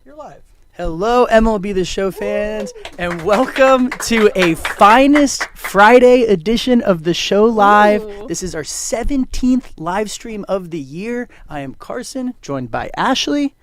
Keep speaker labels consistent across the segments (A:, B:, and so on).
A: You're live. Hello, MLB The Show fans, and welcome to a Finest Friday edition of the show live. Ooh. This is our 17th live stream of the year. I am Carson, joined by Ashley,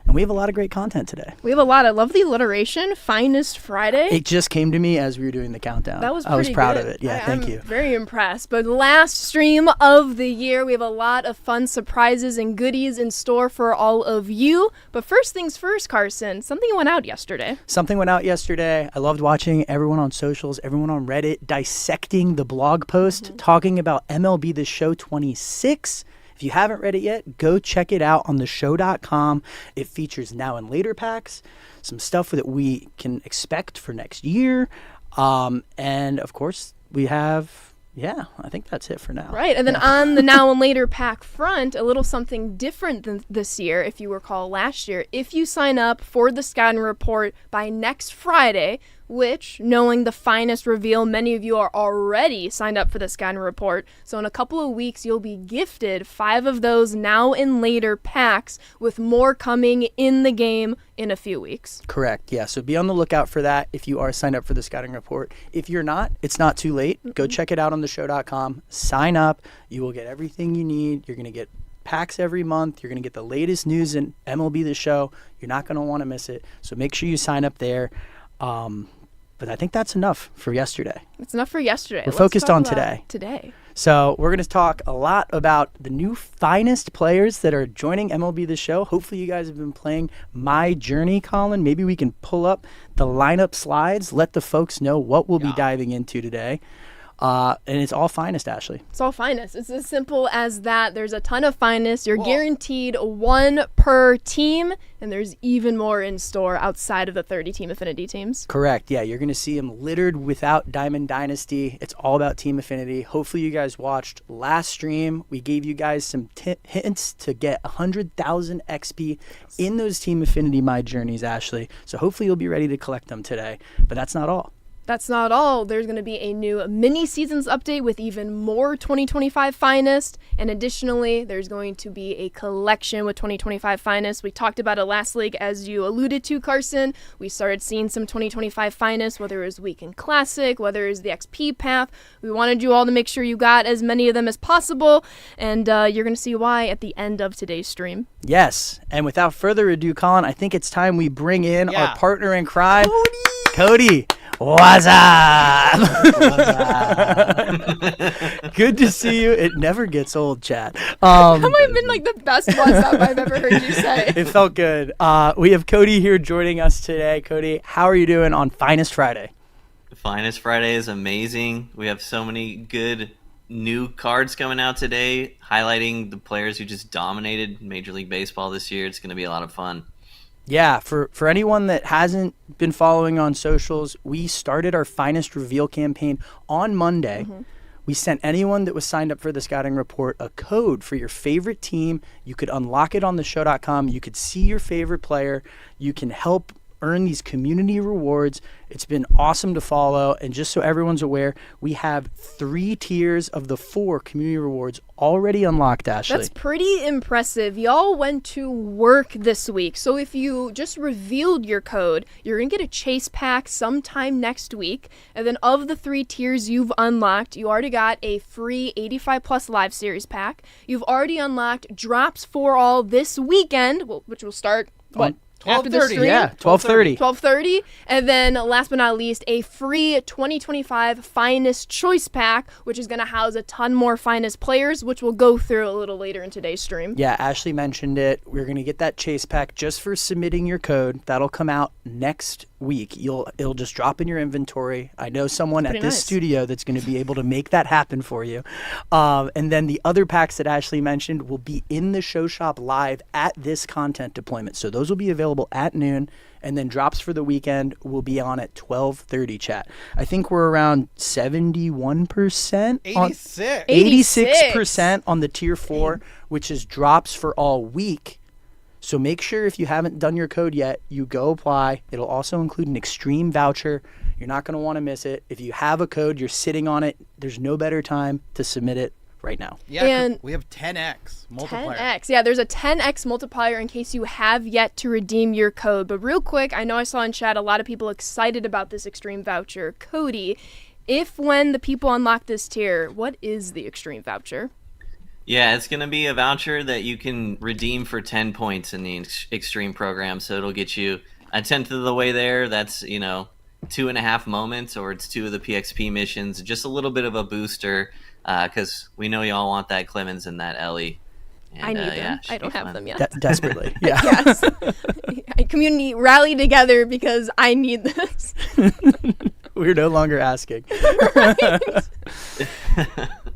A: and we have a lot of great content today.
B: We have a lot. I love the alliteration, Finest Friday.
A: It just came to me as we were doing the countdown.
B: That was
A: I was proud
B: good.
A: of it. Yeah, thank you.
B: Very impressed. But last stream of the year, we have a lot of fun surprises and goodies in store for all of you. But first things first, Carson, something went out yesterday.
A: I loved watching everyone on socials, everyone on Reddit, dissecting the blog post, talking about MLB The Show 26. If you haven't read it yet, go check it out on theshow.com. It features now and later packs, some stuff that we can expect for next year. And of course, we have, I think that's it for now.
B: Right. And then on the now and later pack front, a little something different than this year, if you recall last year. If you sign up for the scouting report by next Friday, which, knowing the Finest reveal, many of you are already signed up for the scouting report. So in a couple of weeks, you'll be gifted 5 of those now and later packs, with more coming in the game in a few weeks.
A: Correct. Yeah. So be on the lookout for that if you are signed up for the scouting report. If you're not, it's not too late. Go check it out on theshow.com. Sign up. You will get everything you need. You're going to get packs every month. You're going to get the latest news in MLB The Show. You're not going to want to miss it. So make sure you sign up there. But I think that's enough for yesterday.
B: It's enough for yesterday.
A: We're focused on today. So we're going to talk a lot about the new Finest players that are joining MLB The Show. Hopefully you guys have been playing My Journey, Colin. Maybe we can pull up the lineup slides, let the folks know what we'll be diving into today. And it's all Finest, Ashley.
B: It's all Finest. It's as simple as that. There's a ton of Finest. You're guaranteed 1 per team, and there's even more in store outside of the 30-team Affinity teams.
A: Correct. Yeah, you're going to see them littered without Diamond Dynasty. It's all about Team Affinity. Hopefully you guys watched last stream. We gave you guys some hints to get 100,000 XP in those Team Affinity My Journeys, Ashley. So hopefully you'll be ready to collect them today. But that's not all.
B: That's not all. There's going to be a new mini-seasons update with even more 2025 Finest. And additionally, there's going to be a collection with 2025 Finest. We talked about it last week, as you alluded to, Carson. We started seeing some 2025 Finest, whether it was Weekend Classic, whether it was the XP path. We wanted you all to make sure you got as many of them as possible. And you're going to see why at the end of today's stream.
A: Yes. And without further ado, Colin, I think it's time we bring in our partner in crime, Cody. What's up? Good to see you. It never gets old, Chad.
B: That might have been like the best what's up I've ever heard you say.
A: It felt good. We have Cody here joining us today. Cody, how are you doing on Finest Friday?
C: Finest Friday is amazing. We have so many good new cards coming out today, highlighting the players who just dominated Major League Baseball this year. It's going to be a lot of fun.
A: Yeah, for anyone that hasn't been following on socials, we started our Finest Reveal campaign on Monday. We sent anyone that was signed up for the scouting report a code for your favorite team. You could unlock it on theshow.com. You could see your favorite player. You can help earn these community rewards. It's been awesome to follow. And just so everyone's aware, we have 3 tiers of the 4 community rewards already unlocked, Ashley.
B: That's pretty impressive. Y'all went to work this week. So if you just revealed your code, you're going to get a chase pack sometime next week. And then of the 3 tiers you've unlocked, you already got a free 85 Plus Live Series pack. You've already unlocked drops for all this weekend, which will start, after the stream?
A: Yeah, 12:30.
B: 12:30. And then last but not least, a free 2025 Finest Choice Pack, which is going to house a ton more Finest players, which we'll go through a little later in today's stream.
A: Yeah, Ashley mentioned it. We're going to get that Chase Pack just for submitting your code. That'll come out next week. It'll just drop in your inventory. I know someone at this studio that's going to be able to make that happen for you. And then the other packs that Ashley mentioned will be in the show shop live at this content deployment. So those will be available at noon, and then drops for the weekend will be on at 12:30, chat. I think we're around 71%. 86% on the tier 4, which is drops for all week. So make sure if you haven't done your code yet, you go apply. It'll also include an extreme voucher. You're not going to want to miss it. If you have a code, you're sitting on it, there's no better time to submit it right now.
D: Yeah,
B: And
D: we have 10x multiplier.
B: 10x. Yeah, there's a 10x multiplier in case you have yet to redeem your code. But real quick, I know I saw in chat a lot of people excited about this extreme voucher. Cody, when the people unlock this tier, what is the extreme voucher?
C: Yeah, it's going to be a voucher that you can redeem for 10 points in the extreme program. So it'll get you a tenth of the way there. That's, 2.5 moments, or it's 2 of the PXP missions. Just a little bit of a booster, because we know y'all want that Clemens and that Ellie. And,
B: I need them.
C: yeah,
B: I don't have them yet.
A: Desperately. Yeah.
B: Yes. Community, rally together because I need this.
A: We're no longer asking.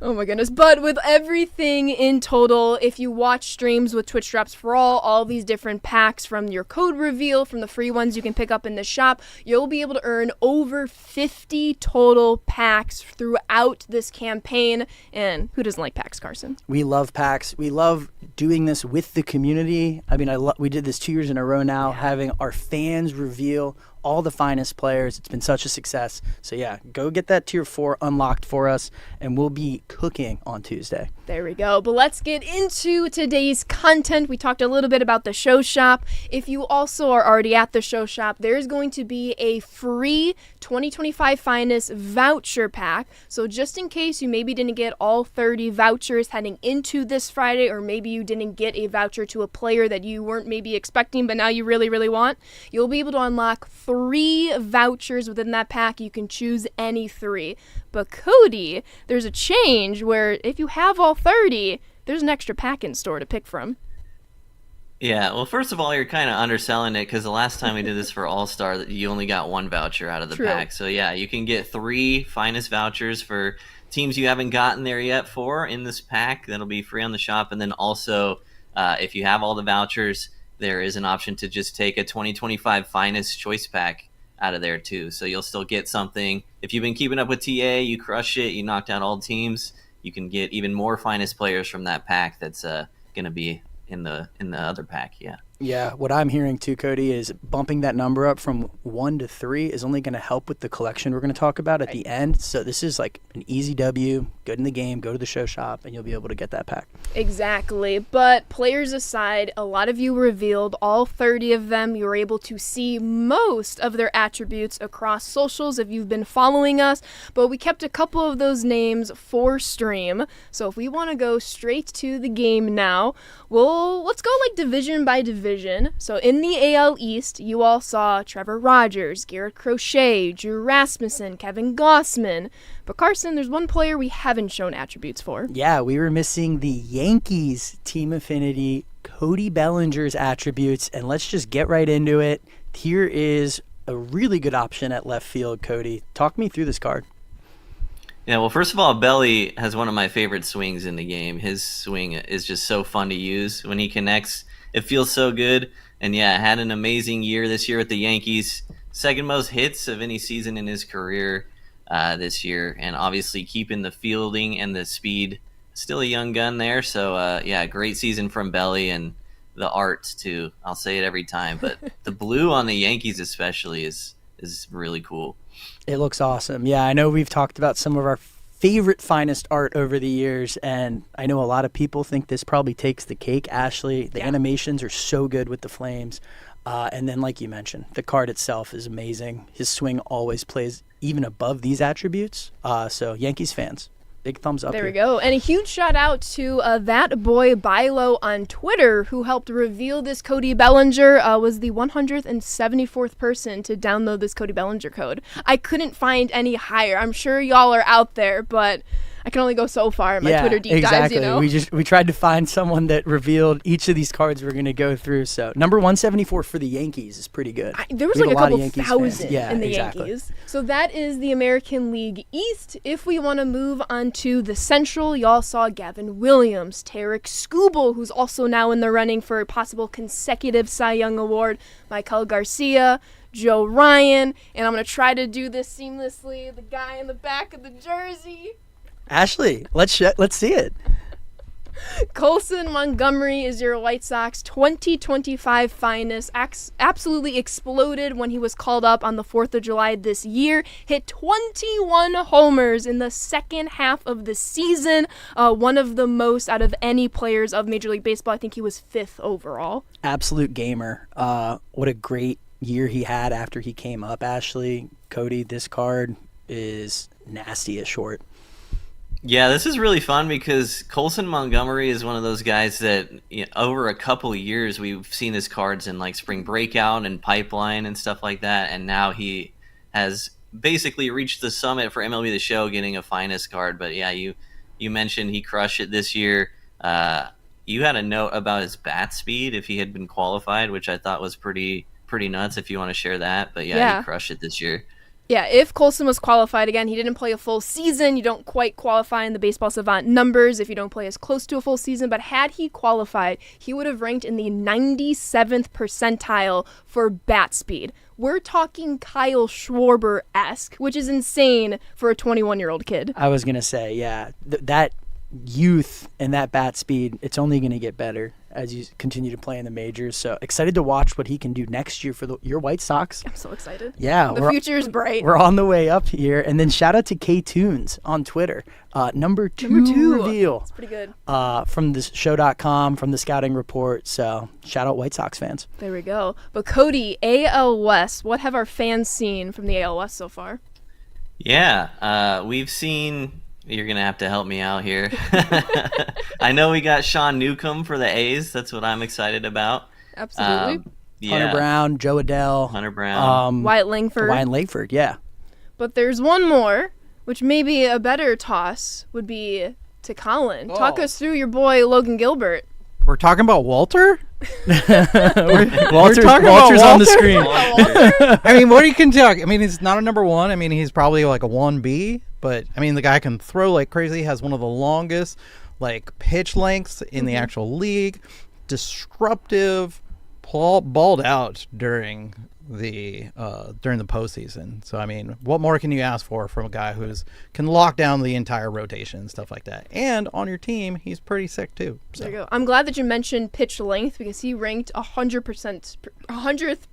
B: Oh my goodness. But with everything in total, if you watch streams with Twitch Drops for all these different packs from your code reveal, from the free ones you can pick up in the shop, you'll be able to earn over 50 total packs throughout this campaign. And who doesn't like packs, Carson?
A: We love packs. We love doing this with the community. I mean, we did this 2 years in a row now, having our fans reveal all the finest players. It's been such a success. So yeah, go get that tier 4 unlocked for us, and we'll be cooking on Tuesday.
B: There we go. But let's get into today's content. We talked a little bit about the show shop. If you also are already at the show shop, there's going to be a free 2025 Finest voucher pack. So just in case you maybe didn't get all 30 vouchers heading into this Friday, or maybe you didn't get a voucher to a player that you weren't maybe expecting, but now you really, really want, you'll be able to unlock 3 vouchers within that pack. You can choose any 3. But Cody, there's a change where if you have all 30, there's an extra pack in store to pick from.
C: Yeah, well, first of all, you're kind of underselling it, because the last time we did this for All-Star, you only got 1 voucher out of the pack. So yeah, you can get 3 Finest vouchers for teams you haven't gotten there yet for in this pack. That'll be free on the shop. And then also, if you have all the vouchers, there is an option to just take a 2025 Finest choice pack out of there too. So you'll still get something. If you've been keeping up with TA, you crush it, you knocked out all teams, you can get even more Finest players from that pack that's going to be in the other pack.
A: Yeah, what I'm hearing too, Cody, is bumping that number up from 1 to 3 is only going to help with the collection we're going to talk about at the end. So this is like an easy W, good in the game, go to the show shop, and you'll be able to get that pack.
B: Exactly. But players aside, a lot of you revealed all 30 of them. You were able to see most of their attributes across socials if you've been following us. But we kept a couple of those names for stream. So if we want to go straight to the game now, let's go like division by division. So in the AL East, you all saw Trevor Rogers, Garrett Crochet, Drew Rasmussen, Kevin Gossman. But Carson, there's one player we haven't shown attributes for.
A: Yeah, we were missing the Yankees team affinity, Cody Bellinger's attributes, and let's just get right into it. Here is a really good option at left field, Cody. Talk me through this card.
C: Yeah, well, first of all, Belly has one of my favorite swings in the game. His swing is just so fun to use. When he connects, it feels so good. And yeah, had an amazing year this year with the Yankees. Second most hits of any season in his career this year. And obviously keeping the fielding and the speed. Still a young gun there. So yeah, great season from Belly, and the art too. I'll say it every time. But the blue on the Yankees especially is really cool.
A: It looks awesome. Yeah, I know we've talked about some of our favorite Finest art over the years, and I know a lot of people think this probably takes the cake. Ashley, the animations are so good with the flames. And then, like you mentioned, the card itself is amazing. His swing always plays even above these attributes. So Yankees fans, big thumbs up.
B: There
A: here.
B: we go. And a huge shout out to that boy Bilo on Twitter, who helped reveal this Cody Bellinger, was the 174th person to download this Cody Bellinger code. I couldn't find any higher. I'm sure y'all are out there, but I can only go so far in my Twitter deep dives, you know?
A: We tried to find someone that revealed each of these cards we're going to go through. So number 174 for the Yankees is pretty good.
B: There was like a couple thousand in the Yankees. So that is the American League East. If we want to move on to the Central, y'all saw Gavin Williams, Tarek Skubal, who's also now in the running for a possible consecutive Cy Young Award, Michael Garcia, Joe Ryan, and I'm going to try to do this seamlessly, the guy in the back of the jersey.
A: Ashley, let's see it.
B: Colson Montgomery is your White Sox 2025 finest. Absolutely exploded when he was called up on the 4th of July this year. Hit 21 homers in the second half of the season. One of the most out of any players of Major League Baseball. I think he was 5th overall.
A: Absolute gamer. What a great year he had after he came up, Ashley. Cody, this card is nasty as short.
C: Yeah, this is really fun because Colson Montgomery is one of those guys that over a couple of years we've seen his cards in like Spring Breakout and Pipeline and stuff like that, and now he has basically reached the summit for MLB The Show, getting a finest card. But yeah, you mentioned he crushed it this year. You had a note about his bat speed if he had been qualified, which I thought was pretty nuts. If you want to share that, but yeah, he crushed it this year.
B: Yeah, if Colson was qualified, again, he didn't play a full season. You don't quite qualify in the Baseball Savant numbers if you don't play as close to a full season. But had he qualified, he would have ranked in the 97th percentile for bat speed. We're talking Kyle Schwarber-esque, which is insane for a 21-year-old kid.
A: I was going to say, yeah, that youth and that bat speed, it's only going to get better as you continue to play in the majors. So excited to watch what he can do next year for your White Sox.
B: I'm so excited.
A: Yeah.
B: The future is bright.
A: We're on the way up here. And then shout out to K-Tunes on Twitter. Number two reveal.
B: It's pretty good.
A: From the show.com, from the scouting report. So shout out White Sox fans.
B: There we go. But Cody, AL West, what have our fans seen from the AL West so far?
C: Yeah, we've seen... You're going to have to help me out here. I know we got Sean Newcomb for the A's. That's what I'm excited about.
B: Absolutely.
A: Hunter Brown, Joe Adele.
C: Hunter Brown.
B: Wyatt Langford.
A: Wyatt Langford, yeah.
B: But there's one more, which maybe a better toss would be to Colin. Talk us through your boy, Logan Gilbert.
D: We're talking about Walter?
A: Walter's on the screen.
D: I mean, what you can talk. I mean, he's not a number one. I mean, he's probably like a 1B. But, I mean, the guy can throw like crazy. Has one of the longest, like, pitch lengths in the actual league. Disruptive, balled out during the postseason. So, I mean, what more can you ask for from a guy who can lock down the entire rotation and stuff like that? And on your team, he's pretty sick, too. So.
B: There you go. I'm glad that you mentioned pitch length because he ranked 100th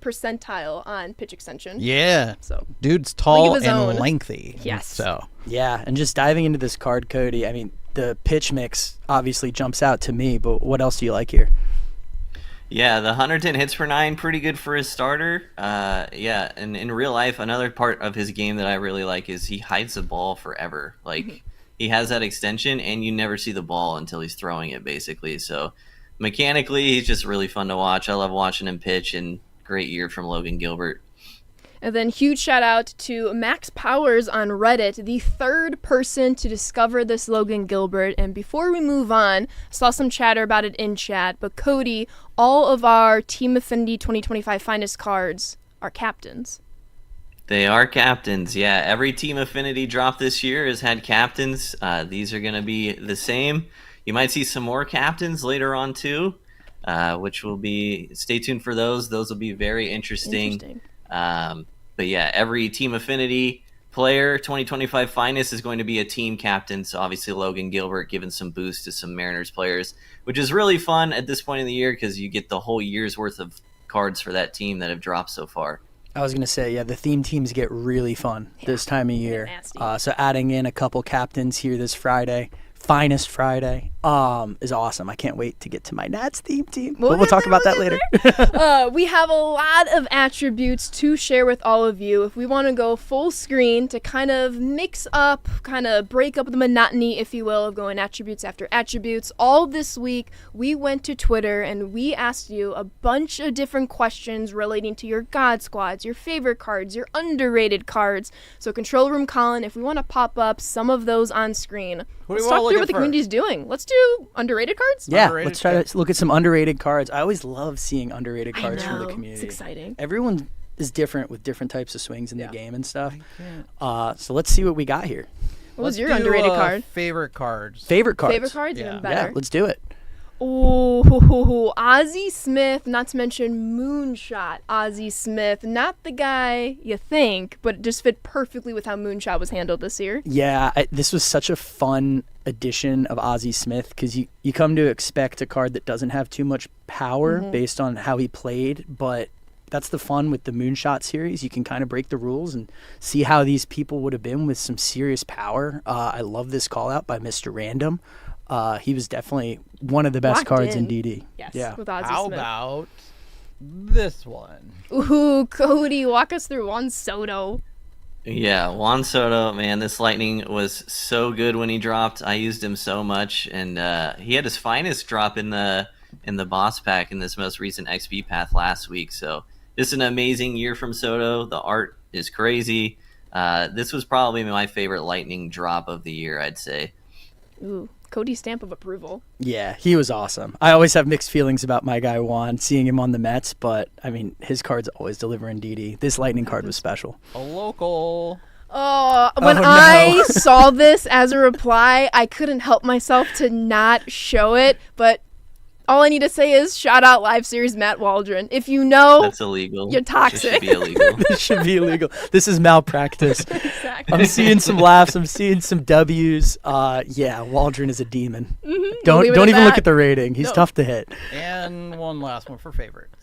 B: percentile on pitch extension.
D: Yeah.
B: So
D: dude's tall and lengthy.
B: Yes.
D: So.
A: Yeah, and just diving into this card, Cody, I mean, the pitch mix obviously jumps out to me, but what else do you like here?
C: Yeah, the 110 hits per nine, pretty good for his starter. Yeah, and in real life, another part of his game that I really like is he hides the ball forever. Like, he has that extension, and you never see the ball until he's throwing it, basically. So, mechanically, he's just really fun to watch. I love watching him pitch, and great year from Logan Gilbert.
B: And then huge shout out to Max Powers on Reddit, the third person to discover this Logan Gilbert. And before we move on, I saw some chatter about it in chat, but Cody, all of our Team Affinity 2025 finest cards are captains.
C: They are captains, yeah. Every Team Affinity drop this year has had captains. These are going to be the same. You might see some more captains later on too, which will be, stay tuned for those. Those will be very interesting. But yeah, every Team Affinity player, 2025 finest, is going to be a team captain. So obviously Logan Gilbert giving some boost to some Mariners players, which is really fun at this point in the year because you get the whole year's worth of cards for that team that have dropped so far.
A: I was going to say, yeah, the theme teams get really fun this time of year. So adding in a couple captains here this Friday, Finest Friday, is awesome. I can't wait to get to my Nats theme team. We'll talk about that later.
B: We have a lot of attributes to share with all of you. If we want to go full screen to kind of mix up, kind of break up the monotony, if you will, of going attributes after attributes, all this week we went to Twitter and we asked you a bunch of different questions relating to your God Squads, your favorite cards, your underrated cards. So Control Room Colin, if we want to pop up some of those on screen, let's talk through what the community's doing. Let's do underrated cards?
A: Yeah, let's try to look at some underrated cards. I always love seeing underrated cards from the community.
B: It's exciting.
A: Everyone is different with different types of swings in the game and stuff. So let's see what we got here.
B: What was your underrated card?
D: Favorite cards.
A: Favorite cards?
B: Favorite cards?
D: Yeah.
B: Even better.
A: Yeah, let's do it.
B: Ooh, Ozzie Smith, not to mention Moonshot Ozzie Smith. Not the guy you think, but it just fit perfectly with how Moonshot was handled this year.
A: Yeah, this was such a fun edition of Ozzie Smith because you come to expect a card that doesn't have too much power based on how he played, but that's the fun with the Moonshot series. You can kind of break the rules and see how these people would have been with some serious power. I love this call out by Mr. Random. He was definitely one of the best cards in DD.
B: Yes,
A: yeah.
B: with Ozzie
D: How
B: Smith.
D: about this one?
B: Ooh, Cody, walk us through Juan Soto.
C: Yeah, Juan Soto, man, this Lightning was so good when he dropped. I used him so much, and he had his finest drop in the boss pack in this most recent XP path last week. So this is an amazing year from Soto. The art is crazy. This was probably my favorite Lightning drop of the year, I'd say.
B: Ooh, Cody's stamp of approval.
A: Yeah, he was awesome. I always have mixed feelings about my guy Juan, seeing him on the Mets, but I mean, his cards always deliver in DD. This Lightning card was special.
D: A local.
B: When
A: no.
B: I saw this as a reply, I couldn't help myself to not show it, but all I need to say is shout out live series Matt Waldron. If you know,
C: That's illegal.
B: You're toxic.
C: It should be illegal.
A: This should be illegal. This is malpractice.
B: Exactly.
A: I'm seeing some laughs. I'm seeing some W's. Yeah, Waldron is a demon. Don't
B: leave it
A: even
B: at
A: look
B: that.
A: at the rating. He's
B: No.
A: tough to hit.
D: And one last one for favorites.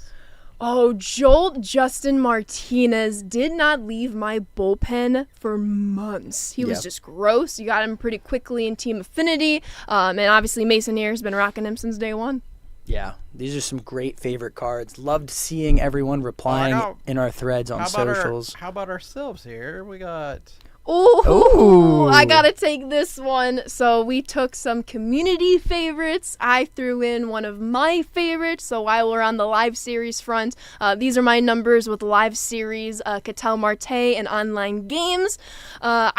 B: Oh, Jolt Justin Martinez did not leave my bullpen for months. He was
A: Yep.
B: just gross. You got him pretty quickly in Team Affinity. And obviously Mason Ayer's been rocking him since day one.
A: Yeah, these are some great favorite cards. Loved seeing everyone replying
D: know.
A: in our threads on socials.
D: How about ourselves here? We got.
B: Ooh, I
A: Ooh.
B: gotta take this one. So we took some community favorites. I threw in one of my favorites. So while we're on the live series front, these are my numbers with live series, Ketel Marte and online games. Like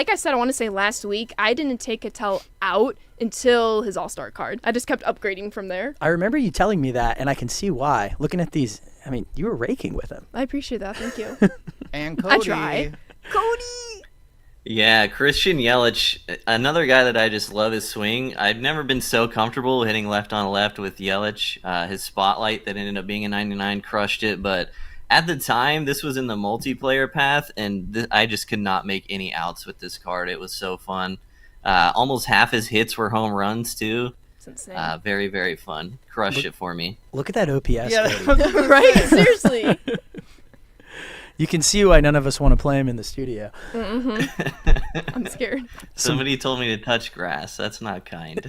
B: I said, I want to say last week, I didn't take Ketel out until his All-Star card. I just kept upgrading from there.
A: I remember you telling me that, and I can see why. Looking at these, I mean, you were raking with him.
B: I appreciate that. Thank you.
D: And Cody.
B: I try. Cody!
C: Yeah, Christian Yelich, another guy that I just love his swing. I've never been so comfortable hitting left on left with Yelich. His spotlight that ended up being a 99 crushed it, but at the time, this was in the multiplayer path, and I just could not make any outs with this card. It was so fun. Almost half his hits were home runs, too.
B: It's insane.
C: Very, very fun. Crushed it for me.
A: Look at that OPS.
D: Yeah,
A: Cody.
B: Right? Seriously.
A: You can see why none of us want to play him in the studio.
B: I'm scared.
C: Somebody told me to touch grass. That's not kind.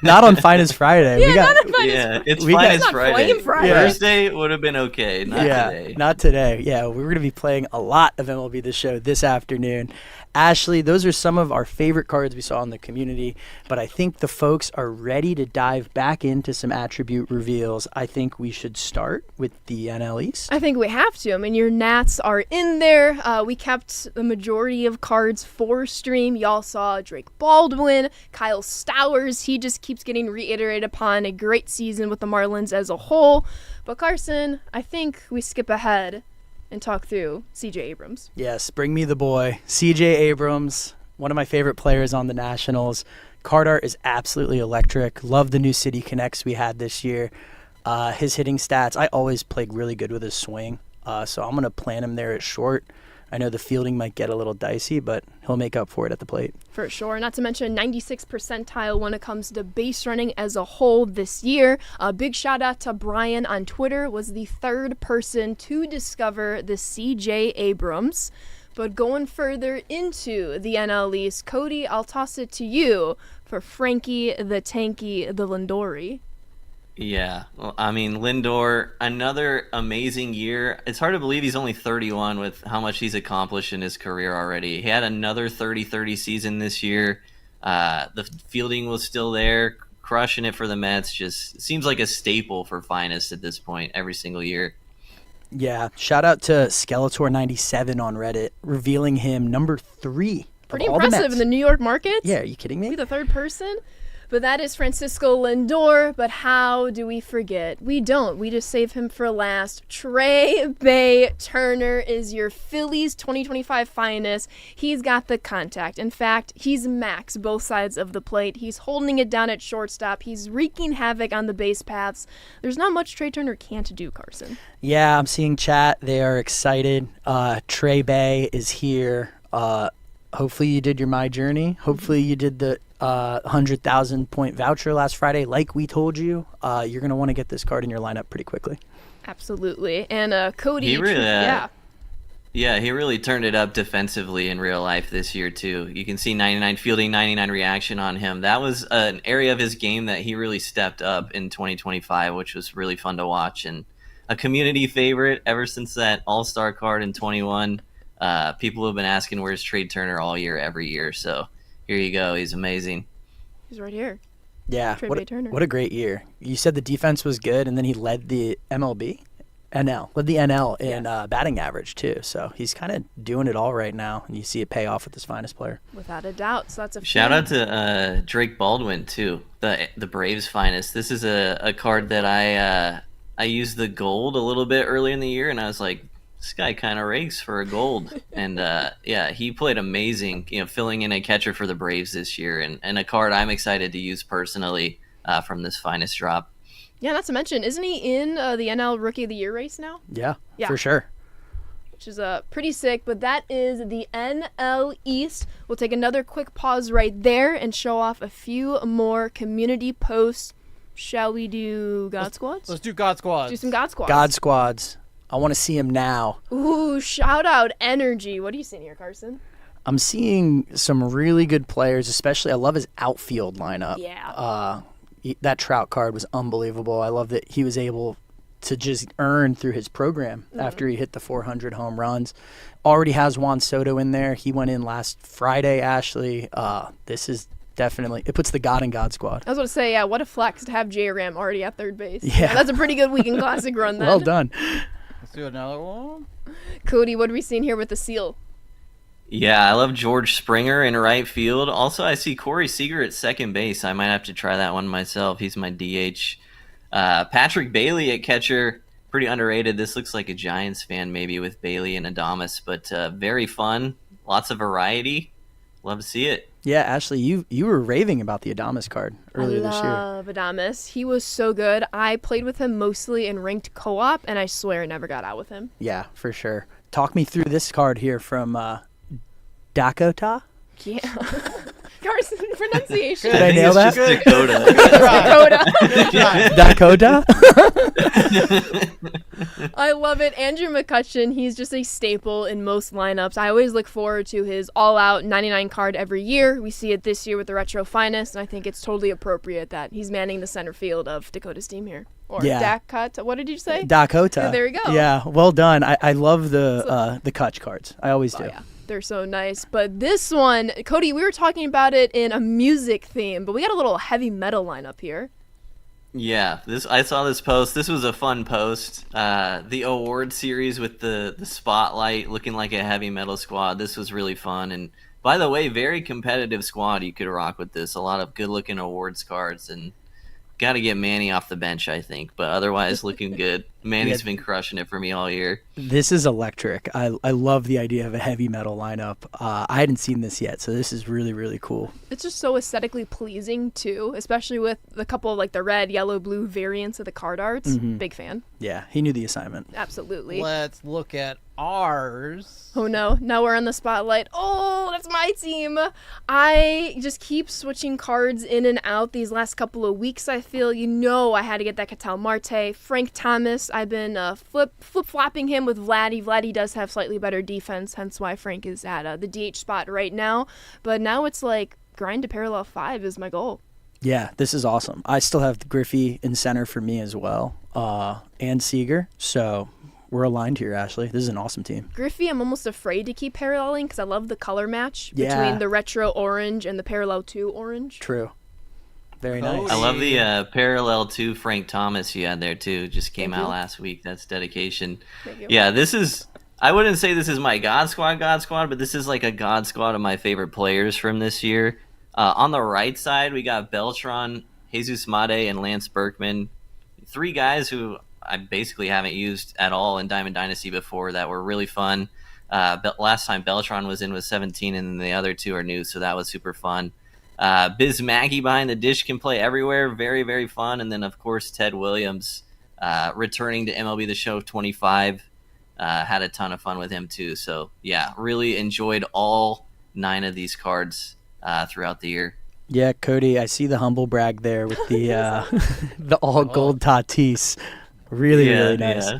A: Not on Finest Friday.
B: Yeah,
A: we got,
B: not if I
C: Yeah, it's
A: We
C: fine
A: got-
C: as
B: It's not
C: Friday.
B: Flame Friday.
C: Thursday would have been okay, not today.
A: Not today. Yeah, we're going to be playing a lot of MLB The Show this afternoon. Ashley, those are some of our favorite cards we saw in the community, but I think the folks are ready to dive back into some attribute reveals. I think we should start with the NL East.
B: I think we have to. I mean, your Nats are in there. We kept the majority of cards for stream. Y'all saw Drake Baldwin, Kyle Stowers. He just keeps getting reiterated upon a great season with the Marlins as a whole. But Carson, I think we skip ahead and talk through CJ Abrams.
A: Yes, bring me the boy. CJ Abrams, one of my favorite players on the Nationals. Card art is absolutely electric. Love the new City Connects we had this year. His hitting stats, I always played really good with his swing. So I'm going to plan him there at short. I know the fielding might get a little dicey, but he'll make up for it at the plate.
B: For sure. Not to mention 96th percentile when it comes to base running as a whole this year. A big shout out to Brian on Twitter, was the third person to discover the CJ Abrams. But going further into the NL East, Cody, I'll toss it to you for Frankie the Tanky the Lindori.
C: Yeah, well, I mean, Lindor, another amazing year. It's hard to believe he's only 31 with how much he's accomplished in his career already. He had another 30-30 season this year. The fielding was still there, crushing it for the Mets. Just seems like a staple for finest at this point every single year.
A: Yeah, shout out to Skeletor97 on Reddit, revealing him number 3.
B: Pretty
A: of all the
B: impressive
A: Mets.
B: in the New York market.
A: Yeah, are you kidding
B: Be
A: me?
B: the third person. But that is Francisco Lindor. But how do we forget? We don't. We just save him for last. Trey Bay Turner is your Phillies 2025 finest. He's got the contact. In fact, he's max both sides of the plate. He's holding it down at shortstop. He's wreaking havoc on the base paths. There's not much Trey Turner can't do, Carson.
A: Yeah, I'm seeing chat. They are excited. Trey Bay is here. Hopefully you did your My Journey. Hopefully you did the 100,000 point voucher last Friday. Like we told you, you're going to want to get this card in your lineup pretty quickly.
B: Absolutely. And Cody.
C: He really,
B: yeah.
C: Yeah, he really turned it up defensively in real life this year, too. You can see 99 fielding, 99 reaction on him. That was an area of his game that he really stepped up in 2025, which was really fun to watch. And a community favorite ever since that All-Star card in 21. People have been asking where's Trey Turner all year, every year. So here you go. He's amazing.
B: He's right here.
A: Yeah,
B: Trey Bay Turner.
A: What a great year. You said the defense was good, and then he led the led the NL in batting average, too. So he's kind of doing it all right now, and you see it pay off with his finest player.
B: Without a doubt. So that's a
C: shout out to Drake Baldwin, too, the Braves finest. This is a card that I used the gold a little bit early in the year, and I was like, this guy kind of rakes for a gold. And yeah, he played amazing, filling in a catcher for the Braves this year, and a card I'm excited to use personally from this finest drop.
B: Yeah, not to mention, isn't he in the NL Rookie of the Year race now?
A: Yeah, for sure.
B: Which is pretty sick, but that is the NL East. We'll take another quick pause right there and show off a few more community posts. Shall we do God Squads?
D: Let's do God Squads.
B: Do some God Squads.
A: God Squads. I want to see him now.
B: Ooh, shout out energy. What are you seeing here, Carson?
A: I'm seeing some really good players, especially I love his outfield lineup.
B: Yeah.
A: That Trout card was unbelievable. I love that he was able to just earn through his program after he hit the 400 home runs. Already has Juan Soto in there. He went in last Friday, Ashley. This is definitely, it puts the God in God Squad.
B: I was going to say, yeah, what a flex to have J-Ram already at third base.
A: Yeah.
B: That's a pretty good Weekend Classic run then.
A: Well done.
D: Let's do another one.
B: Cody, what are we seeing here with the seal?
C: Yeah, I love George Springer in right field. Also, I see Corey Seager at second base. I might have to try that one myself. He's my DH. Patrick Bailey at catcher, pretty underrated. This looks like a Giants fan maybe with Bailey and Adames, but very fun. Lots of variety. Love to see it.
A: Yeah, Ashley, you were raving about the Adames card earlier this year.
B: I love Adames. He was so good. I played with him mostly in ranked co-op, and I swear I never got out with him.
A: Yeah, for sure. Talk me through this card here from Dakota?
B: Yeah. Carson, pronunciation.
A: Did I nail that?
C: It's just Dakota.
B: Dakota. I love it. Andrew McCutcheon, he's just a staple in most lineups. I always look forward to his all-out 99 card every year. We see it this year with the Retro Finest, and I think it's totally appropriate that he's manning the center field of Dakota's team here. Or Dakota. What did you say?
A: Dakota.
B: Yeah, there you go.
A: Yeah, well done. I love the Kutch cards. I always do.
B: Yeah. They're so nice. But this one, Cody, we were talking about it in a music theme, but we got a little heavy metal lineup here.
C: Yeah, I saw this post. This was a fun post. The award series with the spotlight looking like a heavy metal squad. This was really fun. And by the way, very competitive squad you could rock with this. A lot of good looking awards cards, and got to get Manny off the bench, I think. But otherwise, looking good. Manny's been crushing it for me all year.
A: This is electric. I love the idea of a heavy metal lineup. I hadn't seen this yet, so this is really, really cool.
B: It's just so aesthetically pleasing, too, especially with the couple of, like, the red, yellow, blue variants of the card arts. Mm-hmm. Big fan.
A: Yeah, he knew the assignment.
B: Absolutely.
D: Let's look at ours.
B: Oh, no. Now we're on the spotlight. Oh, that's my team. I just keep switching cards in and out these last couple of weeks, I feel. I had to get that Ketel Marte. Frank Thomas, I've been flip-flopping him with Vladdy. Vladdy does have slightly better defense, hence why Frank is at the DH spot right now. But now it's like grind to parallel 5 is my goal.
A: Yeah, this is awesome. I still have Griffey in center for me as well, and Seager. So we're aligned here, Ashley. This is an awesome team.
B: Griffey, I'm almost afraid to keep paralleling because I love the color match between the retro orange and the parallel 2 orange.
A: True. Very nice.
C: I love the parallel to Frank Thomas you had there too. Just came out last week. That's dedication. Yeah, this is. I wouldn't say this is my God squad, but this is like a God squad of my favorite players from this year. On the right side, we got Beltran, Jesus Made, and Lance Berkman. 3 guys who I basically haven't used at all in Diamond Dynasty before that were really fun. Last time Beltran was in was 17, and the other 2 are new, so that was super fun. Biz Mackey behind the dish can play everywhere. Very, very fun. And then, of course, Ted Williams returning to MLB The Show 25. Had a ton of fun with him, too. So, yeah, really enjoyed all 9 of these cards throughout the year.
A: Yeah, Cody, I see the humble brag there with the the all gold Tatis. Really, really nice.
C: Yeah.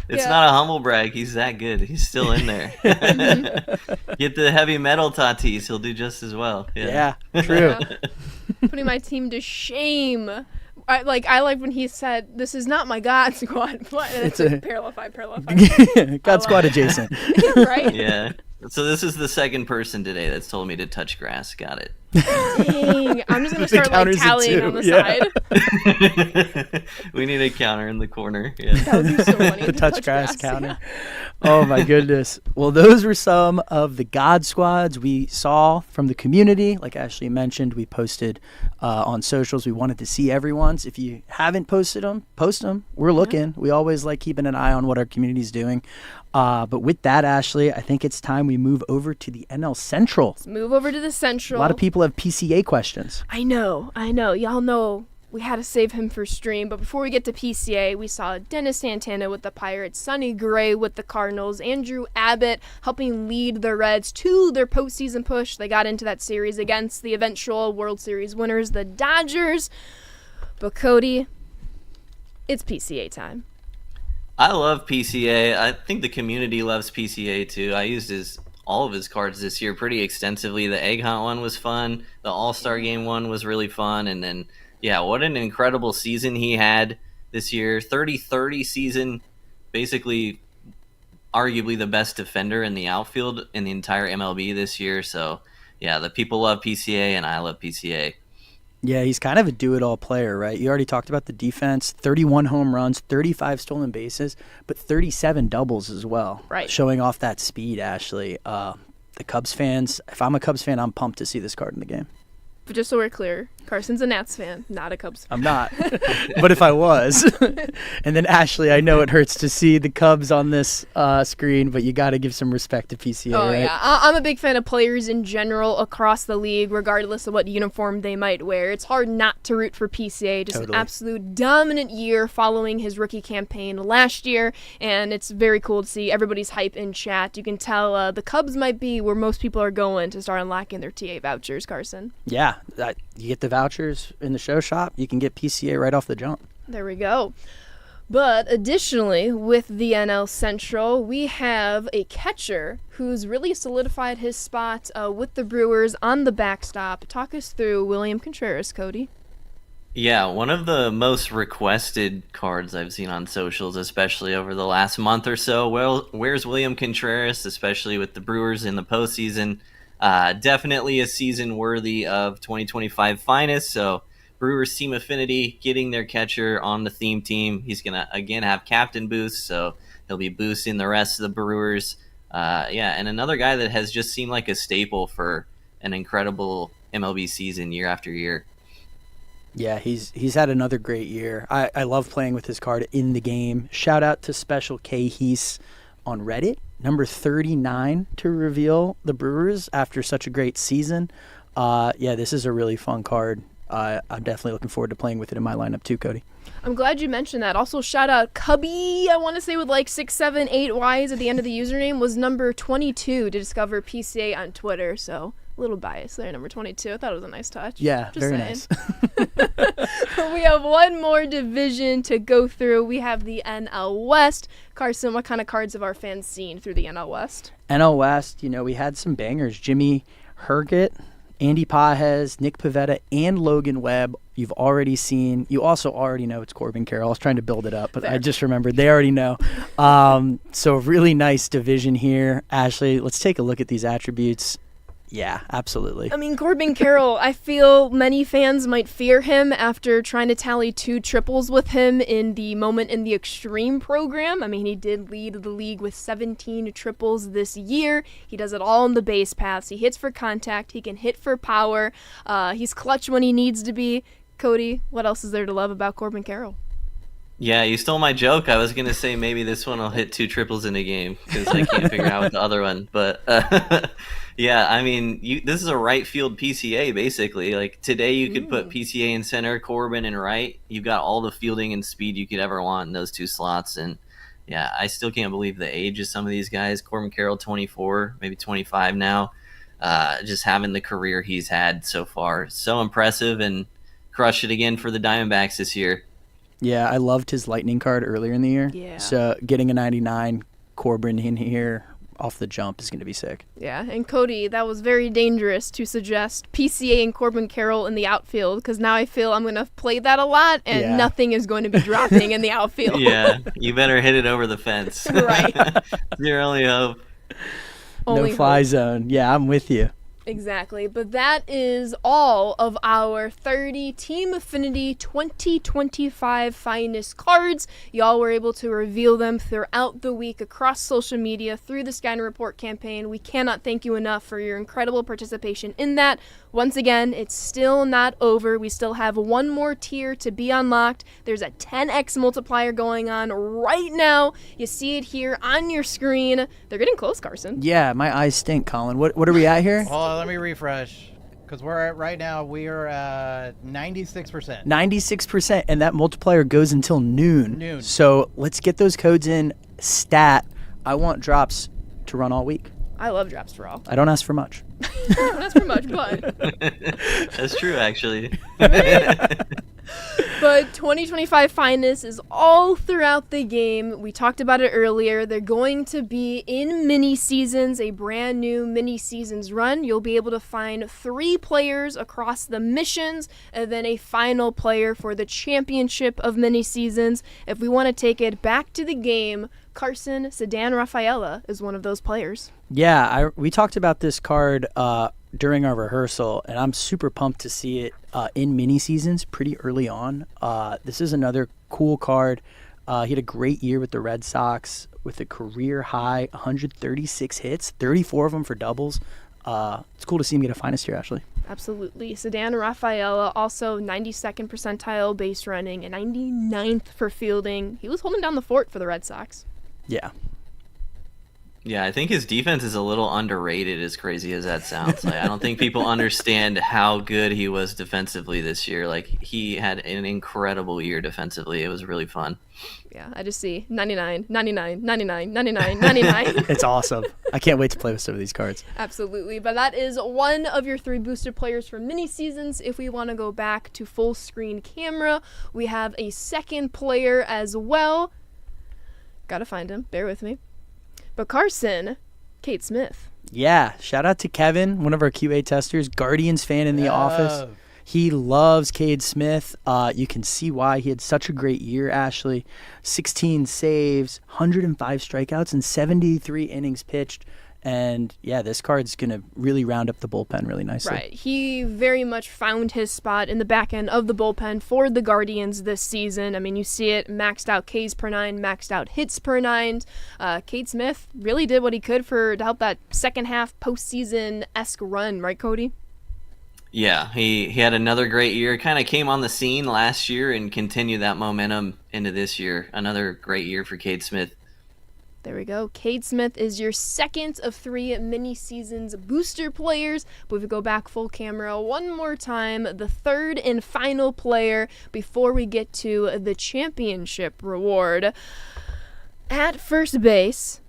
C: It's not a humble brag. He's that good. He's still in there. Get the heavy metal Tatis. He'll do just as well.
A: Yeah, true.
B: Putting my team to shame. I like when he said, "This is not my God Squad." It's a parallel 5.
A: God Squad adjacent.
B: Right?
C: Yeah. So this is the second person today that's told me to touch grass. Got it.
B: Dang. I'm just going to start tallying on the side.
C: We need a counter in the corner. Yeah.
B: That would be so funny.
A: The touch grass counter. Oh, my goodness. Well, those were some of the God Squads we saw from the community. Like Ashley mentioned, we posted on socials. We wanted to see everyone's. If you haven't posted them, post them. We're looking. We always like keeping an eye on what our community's doing. But with that, Ashley, I think it's time we move over to the NL Central.
B: Let's move over to the Central.
A: A lot of people have PCA questions.
B: I know. Y'all know we had to save him for stream. But before we get to PCA, we saw Dennis Santana with the Pirates, Sonny Gray with the Cardinals, Andrew Abbott helping lead the Reds to their postseason push. They got into that series against the eventual World Series winners, the Dodgers. But Cody, it's PCA time.
C: I love PCA. I think the community loves PCA too. I used all of his cards this year pretty extensively. The Egg Hunt one was fun. The All-Star Game one was really fun. And then, yeah, what an incredible season he had this year. 30-30 season, basically arguably the best defender in the outfield in the entire MLB this year. So, yeah, the people love PCA, and I love PCA.
A: Yeah, he's kind of a do-it-all player, right? You already talked about the defense, 31 home runs, 35 stolen bases, but 37 doubles as well.
B: Right.
A: Showing off that speed, Ashley. The Cubs fans, if I'm a Cubs fan, I'm pumped to see this card in the game.
B: But just so we're clear, Carson's a Nats fan, not a Cubs fan.
A: I'm not. But if I was. And then, Ashley, I know it hurts to see the Cubs on this screen, but you got to give some respect to PCA, right?
B: Yeah. I'm a big fan of players in general across the league, regardless of what uniform they might wear. It's hard not to root for PCA. Just
A: Totally.
B: An absolute dominant year following his rookie campaign last year, and it's very cool to see everybody's hype in chat. You can tell the Cubs might be where most people are going to start unlocking their TA vouchers, Carson.
A: Yeah. You get the vouchers in the show shop, you can get PCA right off the jump.
B: There we go. But additionally, with the NL Central, we have a catcher who's really solidified his spot with the Brewers on the backstop. Talk us through William Contreras, Cody.
C: Yeah, one of the most requested cards I've seen on socials, especially over the last month or so. Well, where's William Contreras, especially with the Brewers in the postseason? Definitely a season worthy of 2025 finest. So Brewers team affinity, getting their catcher on the theme team. He's going to, again, have captain boost, so he'll be boosting the rest of the Brewers. And another guy that has just seemed like a staple for an incredible MLB season year after year.
A: Yeah, he's had another great year. I love playing with his card in the game. Shout out to Special K Heese on Reddit, number 39 to reveal the Brewers after such a great season. This is a really fun card. I'm definitely looking forward to playing with it in my lineup too, Cody.
B: I'm glad you mentioned that. Also, shout out Cubby, I want to say with like 6, 7, 8 Ys at the end of the username, was number 22 to discover PCA on Twitter. So a little bias there, number 22. I thought it was a nice touch.
A: Yeah,
B: Just
A: very
B: saying.
A: nice.
B: We have one more division to go through. We have the NL West. Carson, what kind of cards have our fans seen through the NL West?
A: NL West, we had some bangers. Jimmy Herget, Andy Pajes, Nick Pivetta, and Logan Webb. You've already seen. You also already know it's Corbin Carroll. I was trying to build it up, but I just remembered they already know. So really nice division here. Ashley, let's take a look at these attributes. Yeah, absolutely.
B: I mean, Corbin Carroll, I feel many fans might fear him after trying to tally 2 triples with him in the Moment in the Extreme program. I mean, he did lead the league with 17 triples this year. He does it all on the base paths. He hits for contact. He can hit for power. He's clutch when he needs to be. Cody, what else is there to love about Corbin Carroll?
C: Yeah, you stole my joke. I was going to say maybe this one will hit 2 triples in a game because I can't figure out the other one. But yeah, I mean, this is a right field PCA, basically. Like today you could put PCA in center, Corbin in right. You've got all the fielding and speed you could ever want in those 2 slots. And yeah, I still can't believe the age of some of these guys. Corbin Carroll, 24, maybe 25 now. Just having the career he's had so far. So impressive, and crushed it again for the Diamondbacks this year.
A: Yeah, I loved his lightning card earlier in the year.
B: Yeah.
A: So getting a 99 Corbin in here off the jump is going to be sick.
B: Yeah, and Cody, that was very dangerous to suggest PCA and Corbin Carroll in the outfield, because now I feel I'm going to play that a lot and nothing is going to be dropping in the outfield.
C: Yeah, you better hit it over the fence.
B: Right.
C: Your only hope.
A: No fly zone. Yeah, I'm with you.
B: Exactly, but that is all of our 30 Team Affinity 2025 finest cards. Y'all were able to reveal them throughout the week across social media through the Scan Report campaign. We cannot thank you enough for your incredible participation in that. Once again, it's still not over. We still have one more tier to be unlocked. There's a 10x multiplier going on right now. You see it here on your screen. They're getting close, Carson.
A: Yeah, my eyes stink, Colin. What are we at here?
D: Oh, let me refresh. Because we're at right now, we are at 96%.
A: 96%, and that multiplier goes until noon. So let's get those codes in. Stat. I want drops to run all week.
B: I love drops for all.
A: I don't ask for much.
B: I don't ask for much, but...
C: That's true, actually.
B: But 2025 Finest is all throughout the game. We talked about it earlier. They're going to be in mini seasons, a brand new mini seasons run. You'll be able to find 3 players across the missions and then a final player for the championship of mini seasons. If we want to take it back to the game, Carson Sedan Rafaela is one of those players.
A: Yeah, we talked about this card during our rehearsal, and I'm super pumped to see it in mini seasons pretty early on. This is another cool card. He had a great year with the Red Sox with a career high 136 hits, 34 of them for doubles. It's cool to see him get a finest here, Ashley.
B: Absolutely. Sedan Rafaela, also 92nd percentile base running and 99th for fielding. He was holding down the fort for the Red Sox.
A: Yeah.
C: Yeah, I think his defense is a little underrated, as crazy as that sounds. Like, I don't think people understand how good he was defensively this year. Like, he had an incredible year defensively. It was really fun.
B: Yeah, I just see 99, 99, 99, 99, 99.
A: It's awesome. I can't wait to play with some of these cards.
B: Absolutely. But that is one of your 3 booster players for mini seasons. If we want to go back to full screen camera, we have a second player as well. Gotta find him. Bear with me. But Carson, Kate Smith.
A: Yeah, shout out to Kevin, one of our QA testers, Guardians fan in the office. He loves Cade Smith. You can see why he had such a great year, Ashley. 16 saves, 105 strikeouts, and 73 innings pitched. And, yeah, this card's going to really round up the bullpen really nicely.
B: Right. He very much found his spot in the back end of the bullpen for the Guardians this season. I mean, you see it, maxed out Ks per 9, maxed out hits per 9. Cade Smith really did what he could to help that second half postseason-esque run, right, Cody?
C: Yeah, he had another great year. Kind of came on the scene last year and continued that momentum into this year. Another great year for Cade Smith.
B: There we go. Cade Smith is your second of 3 mini seasons booster players. But if we go back full camera one more time, the third and final player before we get to the championship reward. At first base,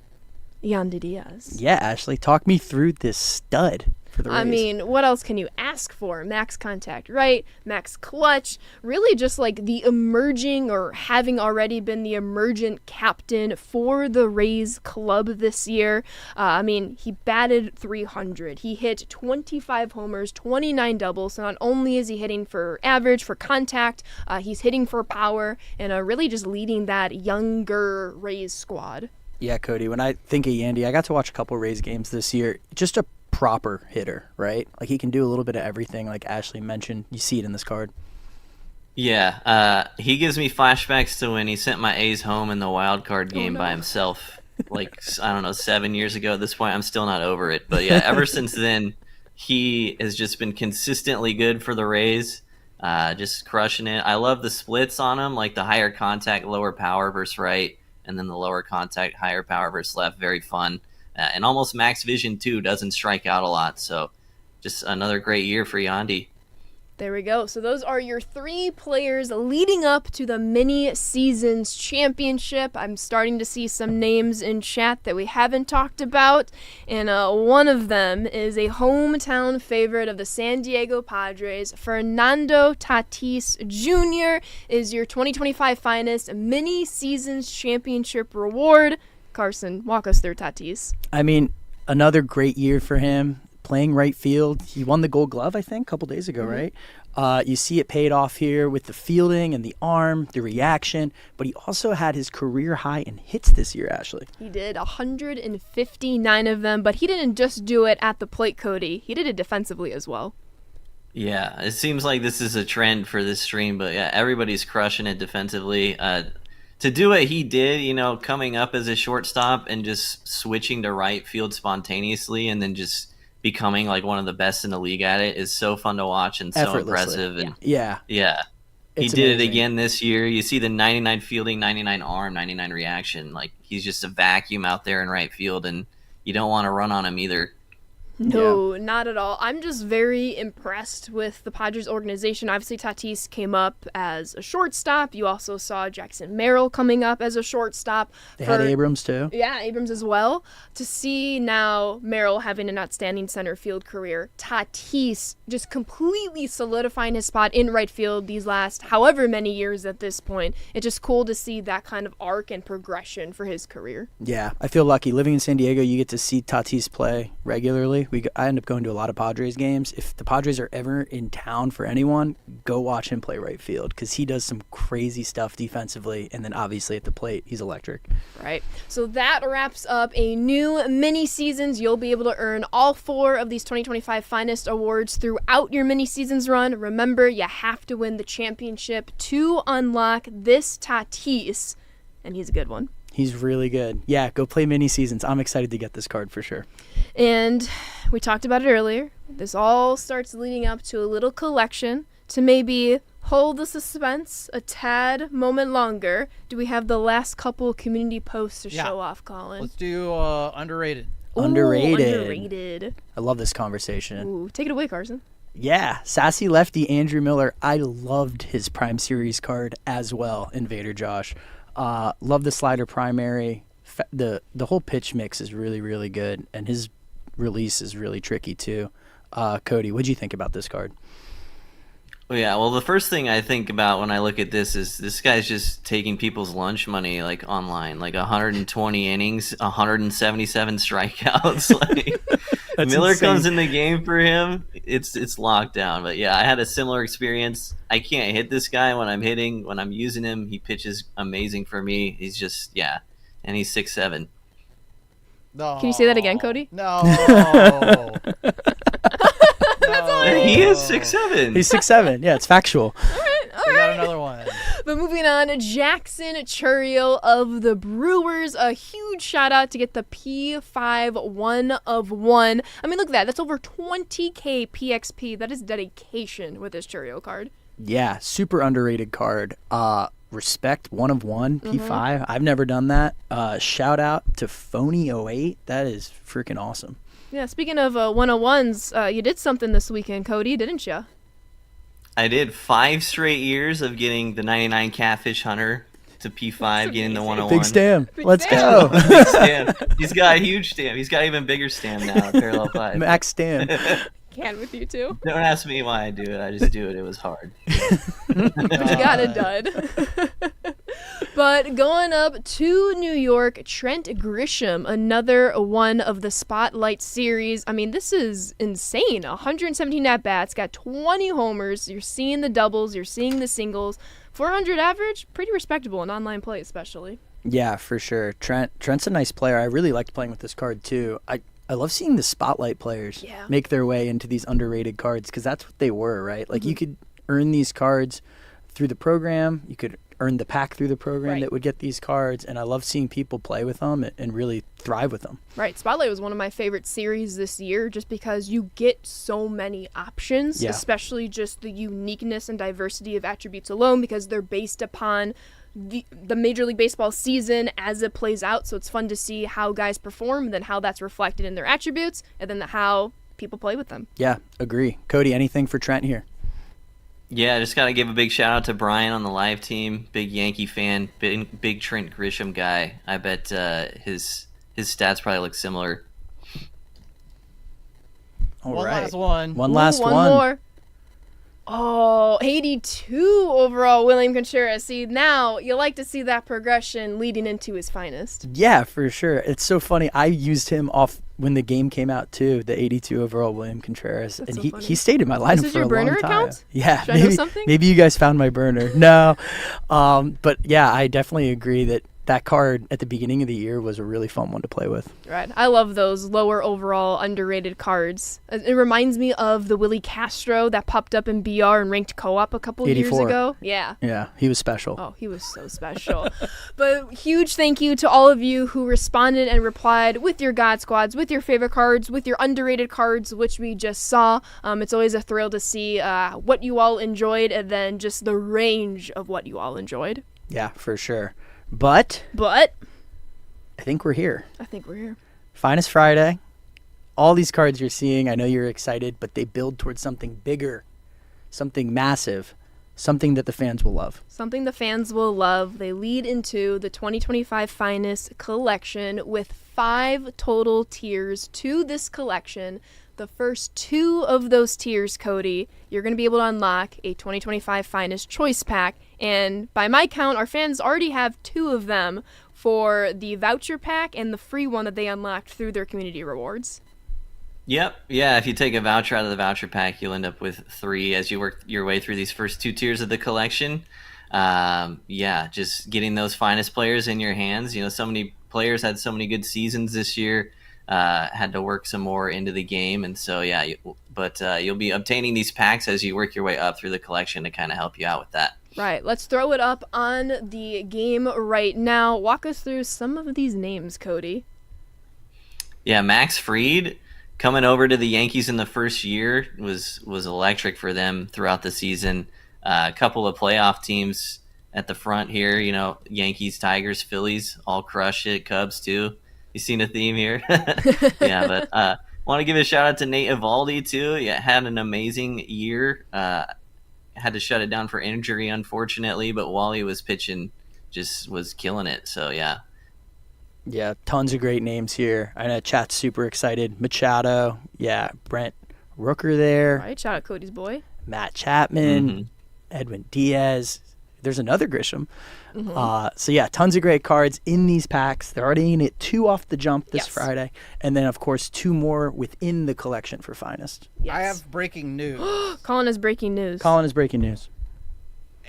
B: Yandy Diaz.
A: Yeah, Ashley, talk me through this stud.
B: I mean, what else can you ask for? Max contact right, max clutch, really just like the emerging or having already been the emergent captain for the Rays club this year. I mean, he batted .300. He hit 25 homers, 29 doubles. So not only is he hitting for average, for contact, he's hitting for power, and really just leading that younger Rays squad.
A: Yeah, Cody, when I think of Yandy, I got to watch a couple Rays games this year. Just a proper hitter, right? Like he can do a little bit of everything, like Ashley mentioned. You see it in this card.
C: Yeah, he gives me flashbacks to when he sent my A's home in the wild card game by himself, like, I don't know, 7 years ago. At this point, I'm still not over it. But yeah, ever since then, he has just been consistently good for the Rays, just crushing it. I love the splits on him, like the higher contact, lower power versus right, and then the lower contact, higher power versus left. Very fun. And almost max vision, too, doesn't strike out a lot. So just another great year for Yandy.
B: There we go. So those are your 3 players leading up to the mini seasons championship. I'm starting to see some names in chat that we haven't talked about, and one of them is a hometown favorite of the San Diego Padres. Fernando Tatis Jr. is your 2025 finest mini seasons championship reward. Carson, walk us through Tatis.
A: I mean, another great year for him. Playing right field. He won the Gold Glove, I think, a couple days ago, right? You see it paid off here with the fielding and the arm, the reaction, but he also had his career high in hits this year, Ashley.
B: He did 159 of them, but he didn't just do it at the plate, Cody. He did it defensively as well.
C: Yeah, it seems like this is a trend for this stream, but yeah, everybody's crushing it defensively. To do what he did, coming up as a shortstop and just switching to right field spontaneously and then just becoming like one of the best in the league at it is so fun to watch and so impressive. And
A: yeah.
C: He
A: It's
C: did
A: amazing.
C: it again this year. You see the 99 fielding, 99 arm, 99 reaction. Like he's just a vacuum out there in right field, and you don't want to run on him either.
B: No, not at all. I'm just very impressed with the Padres organization. Obviously, Tatis came up as a shortstop. You also saw Jackson Merrill coming up as a shortstop.
A: They had Abrams, too.
B: Yeah, Abrams as well. To see now Merrill having an outstanding center field career, Tatis just completely solidifying his spot in right field these last however many years at this point. It's just cool to see that kind of arc and progression for his career.
A: Yeah, I feel lucky. Living in San Diego, you get to see Tatis play regularly. I end up going to a lot of Padres games. If the Padres are ever in town for anyone, go watch him play right field because he does some crazy stuff defensively, and then obviously at the plate, he's electric.
B: Right. So that wraps up a new mini seasons. You'll be able to earn all 4 of these 2025 finest awards throughout your mini seasons run. Remember, you have to win the championship to unlock this Tatis, and he's a good one.
A: He's really good. Yeah, go play mini seasons. I'm excited to get this card for sure.
B: And we talked about it earlier. This all starts leading up to a little collection to maybe hold the suspense a tad moment longer. Do we have the last couple community posts to show off, Colin?
D: Let's do underrated.
B: Ooh,
A: Underrated. I love this conversation.
B: Ooh, take it away, Carson.
A: Yeah, sassy lefty Andrew Miller. I loved his Prime Series card as well, Invader Josh. Love the slider primary. The whole pitch mix is really, really good, and his release is really tricky too. Cody, what'd you think about this card?
C: Well, the first thing I think about when I look at this is this guy's just taking people's lunch money like online, like 120 innings, 177 strikeouts. Like Miller
A: insane.
C: comes in the game for him, it's locked down. But yeah, I had a similar experience. I can't hit this guy when I'm hitting. When I'm using him, he pitches amazing for me. He's just and he's 6'7".
D: No.
B: Can you say that again, Cody?
D: No.
C: He is 6'7".
A: He's 6'7". Yeah, it's factual.
D: We got another one.
B: But moving on, Jackson Churriel of the Brewers. A huge shout out to get the P5 1 of 1. I mean, look at that. That's over 20K PXP. That is dedication with this Churriel card.
A: Yeah, super underrated card. Respect 1 of 1 P5. I've never done that. Shout out to Phony08. That is freaking awesome.
B: Yeah, speaking of 101s, you did something this weekend, Cody, didn't you?
C: I did 5 straight years of getting the 99 Catfish Hunter to P5, getting the 101.
A: Big stam. Let's
B: stam.
A: go.
C: Big stam. He's got a huge stam. He's got even bigger stam now, Parallel 5.
A: Max stam.
B: Can with you too.
C: Don't ask me why I do it. I just do it. It was hard.
B: You got it done. But going up to New York, Trent Grisham, another one of the Spotlight series. I mean, this is insane. 117 at-bats, got 20 homers. You're seeing the doubles, you're seeing the singles. 400 average, pretty respectable in online play especially.
A: Yeah, for sure. Trent's a nice player. I really liked playing with this card too. I love seeing the spotlight players make their way into these underrated cards because that's what they were, right? Like you could earn these cards through the program. You could earn the pack through the program that would get these cards, and I love seeing people play with them and really thrive with them.
B: Right. Spotlight was one of my favorite series this year just because you get so many options, especially just the uniqueness and diversity of attributes alone because they're based upon the Major League Baseball season as it plays out. So it's fun to see how guys perform and then how that's reflected in their attributes and then how people play with them.
A: Yeah, agree. Cody, anything for Trent here?
C: Yeah, I just got to give a big shout out to Brian on the live team. Big Yankee fan, big Trent Grisham guy. I bet his stats probably look similar.
A: All
D: One
A: right.
D: last one.
A: One last one.
B: More. Oh, 82 overall, William Contreras. See, now you like to see that progression leading into his finest.
A: Yeah, for sure. It's so funny. I used him off when the game came out too, the 82 overall William Contreras.
B: That's
A: and
B: so funny.
A: he stayed in my lineup
B: This is
A: for
B: your
A: a long
B: burner
A: time.
B: account?
A: Yeah.
B: Should I know something?
A: Maybe you guys found my burner. No. But yeah, I definitely agree that card at the beginning of the year was a really fun one to play with.
B: Right. I love those lower overall underrated cards. It reminds me of the Willie Castro that popped up in BR and ranked co-op a couple years
A: 84.
B: ago. Yeah.
A: Yeah, he was special.
B: Oh, he was so special. But huge thank you to all of you who responded and replied with your God Squads, with your favorite cards, with your underrated cards, which we just saw. It's always a thrill to see what you all enjoyed and then just the range of what you all enjoyed.
A: Yeah, for sure. But
B: I
A: think we're here.
B: think we're here.
A: Finest Friday. All these cards you're seeing, I know you're excited, but they build towards something bigger, something massive, something that the fans will love.
B: Something the fans will love. They lead into the 2025 Finest collection with 5 total tiers to this collection. The first 2 of those tiers, Cody, you're going to be able to unlock a 2025 Finest Choice Pack. And by my count, our fans already have 2 of them for the voucher pack and the free one that they unlocked through their community rewards.
C: Yep. Yeah, if you take a voucher out of the voucher pack, you'll end up with 3 as you work your way through these first 2 tiers of the collection. Just getting those finest players in your hands. You know, so many players had so many good seasons this year. Had to work some more into the game, and so you'll be obtaining these packs as you work your way up through the collection to kind of help you out with that.
B: Right, let's throw it up on the game right now. Walk us through some of these names, Cody.
C: Yeah, Max Fried coming over to the Yankees in the first year was electric for them throughout the season. A couple of playoff teams at the front here, you know, Yankees, Tigers, Phillies, all crush it. Cubs too. You seen a theme here? Yeah, but want to give a shout out to Nate Eovaldi too. Yeah, had an amazing year. Had to shut it down for injury, unfortunately, but while he was pitching, just was killing it. So yeah.
A: Yeah, tons of great names here. I know chat's super excited. Machado, yeah, Brent Rooker there.
B: Right, shout out Cody's boy.
A: Matt Chapman, Edwin Diaz. There's another Grisham. So yeah, tons of great cards in these packs. They're already going to get 2 off the jump this Friday. And then, of course, 2 more within the collection for Finest.
B: Yes.
D: I have breaking news.
B: Colin has breaking news.
A: Colin is breaking news.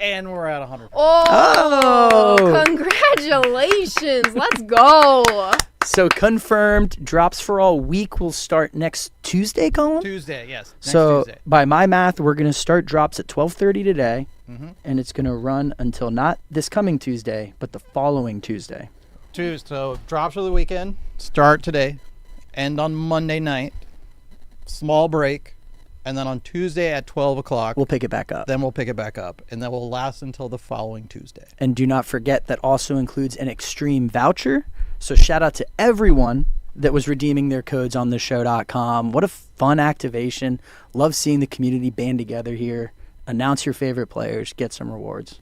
D: And we're at 100.
B: Oh, congratulations. Let's go.
A: So confirmed, drops for all week will start next Tuesday, Colin?
D: Tuesday, yes. Next
A: So
D: Tuesday.
A: by my math, we're going to start drops at 12:30 today. And it's going to run until not this coming Tuesday, but the following Tuesday.
D: So drops for the weekend. Start today. End on Monday night. Small break. And then on Tuesday at 12 o'clock.
A: We'll pick it back up.
D: Then we'll pick it back up. And that will last until the following Tuesday.
A: And do not forget that also includes an extreme voucher. So shout out to everyone that was redeeming their codes on theshow.com. What a fun activation. Love seeing the community band together here. Announce your favorite players. Get some rewards.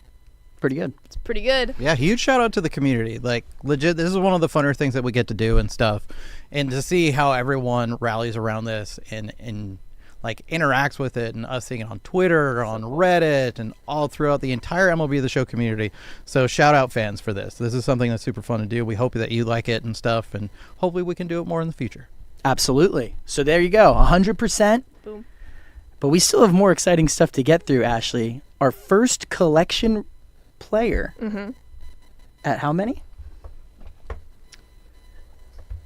A: Pretty good.
B: It's pretty good.
D: Yeah, huge shout out to the community. Like, legit, this is one of the funner things that we get to do and stuff. And to see how everyone rallies around this and like interacts with it, and us seeing it on Twitter, on Reddit, and all throughout the entire MLB The Show community. So shout out fans for this. This is something that's super fun to do. We hope that you like it and stuff, and hopefully we can do it more in the future.
A: Absolutely. So there you go. 100%.
B: Boom.
A: But we still have more exciting stuff to get through, Ashley. Our first collection player. At how many?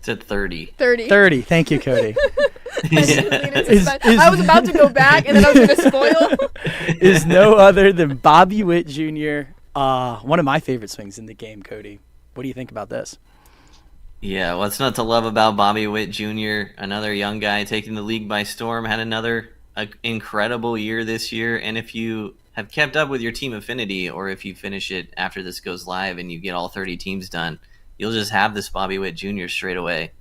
C: It's at 30.
A: 30. Thank you, Cody.
B: I was about to go back, and then I was going to spoil.
A: Is no other than Bobby Witt Jr., one of my favorite swings in the game, Cody. What do you think about this?
C: Yeah, what's not to love about Bobby Witt Jr., another young guy taking the league by storm, had another incredible year this year. And if you have kept up with your team affinity, or if you finish it after this goes live and you get all 30 teams done, you'll just have this Bobby Witt Jr. straight away.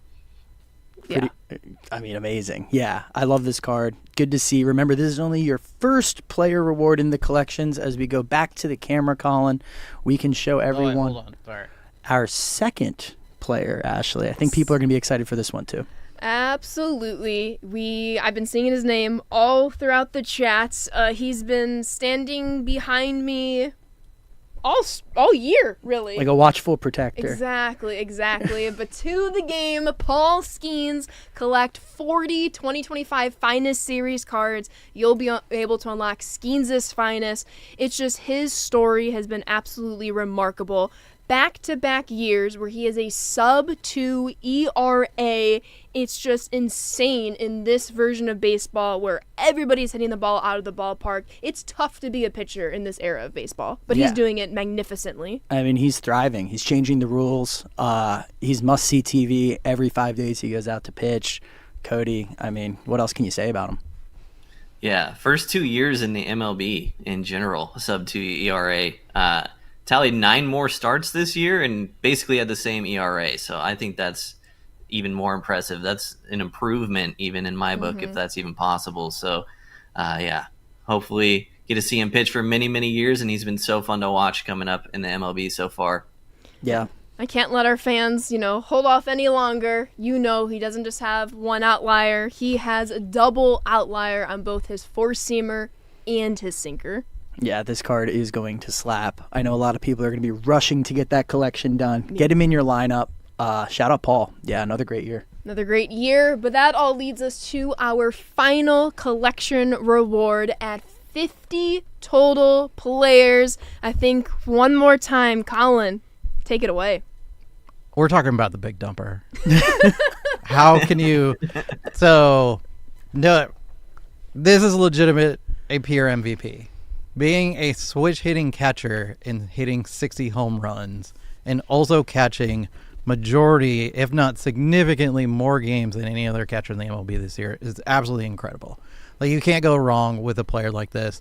A: Amazing. Yeah, I love this card. Good to see. Remember, this is only your first player reward in the collections. As we go back to the camera, Colin, we can show everyone
D: hold on. Sorry.
A: our second player, Ashley. I think people are going to be excited for this one, too.
B: Absolutely. I've been singing his name all throughout the chats. He's been standing behind me all year, really.
A: Like a watchful protector.
B: Exactly. But to the game, Paul Skeens. Collect 40 2025 Finest Series cards. You'll be able to unlock Skeens' Finest. It's just his story has been absolutely remarkable. Back-to-back years where he has a sub-2 ERA. It's just insane in this version of baseball where everybody's hitting the ball out of the ballpark. It's tough to be a pitcher in this era of baseball, but he's doing it magnificently.
A: I mean, he's thriving. He's changing the rules. He's must-see TV. Every 5 days he goes out to pitch. Cody, I mean, what else can you say about him?
C: Yeah, first 2 years in the MLB in general, sub-2 ERA. Tallied 9 more starts this year and basically had the same ERA. So I think that's even more impressive. That's an improvement even in my book, if that's even possible. So, hopefully get to see him pitch for many, many years. And he's been so fun to watch coming up in the MLB so far.
A: Yeah.
B: I can't let our fans, hold off any longer. He doesn't just have one outlier. He has a double outlier on both his four-seamer and his sinker.
A: Yeah, this card is going to slap. I know a lot of people are going to be rushing to get that collection done. Get him in your lineup. Shout out Paul. Yeah, another great year.
B: Another great year, but that all leads us to our final collection reward at 50 total players. I think one more time, Colin, take it away.
D: We're talking about the big dumper. How can you... So, no, this is legitimate a pure MVP. Being a switch hitting catcher and hitting 60 home runs and also catching majority, if not significantly more games than any other catcher in the MLB this year is absolutely incredible. Like, you can't go wrong with a player like this.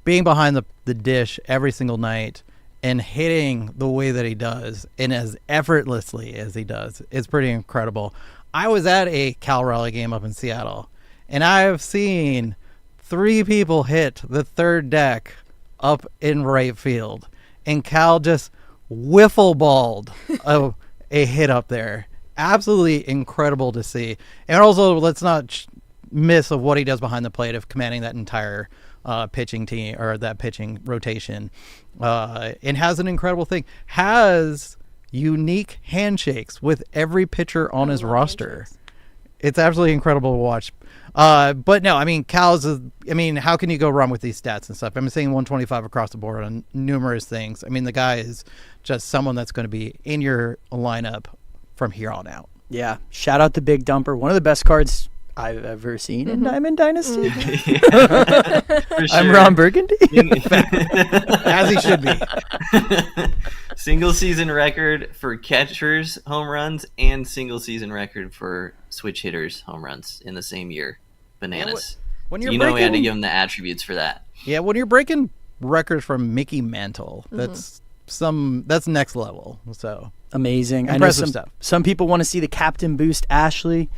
D: Being behind the dish every single night and hitting the way that he does and as effortlessly as he does is pretty incredible. I was at a Cal Raleigh game up in Seattle, and I have seen 3 people hit the third deck up in right field, and Cal just wiffle balled a hit up there. Absolutely incredible to see. And also, let's not miss of what he does behind the plate of commanding that entire pitching team or that pitching rotation. And has an incredible thing. Has unique handshakes with every pitcher on his roster. Handshakes. It's absolutely incredible to watch. But no, I mean, how can you go wrong with these stats and stuff? I'm saying 125 across the board on numerous things. I mean, the guy is just someone that's going to be in your lineup from here on out.
A: Yeah. Shout out to Big Dumper. One of the best cards I've ever seen in Diamond Dynasty.
C: For sure.
A: I'm Ron Burgundy.
D: As he should be.
C: Single season record for catchers home runs and single season record for switch hitters home runs in the same year. Bananas.
D: When you're
C: we had to give him the attributes for that.
D: Yeah, when you're breaking records from Mickey Mantle, that's next level. So
A: amazing.
D: Impressive
A: I know
D: stuff.
A: Some people want to see the captain boost Ashley.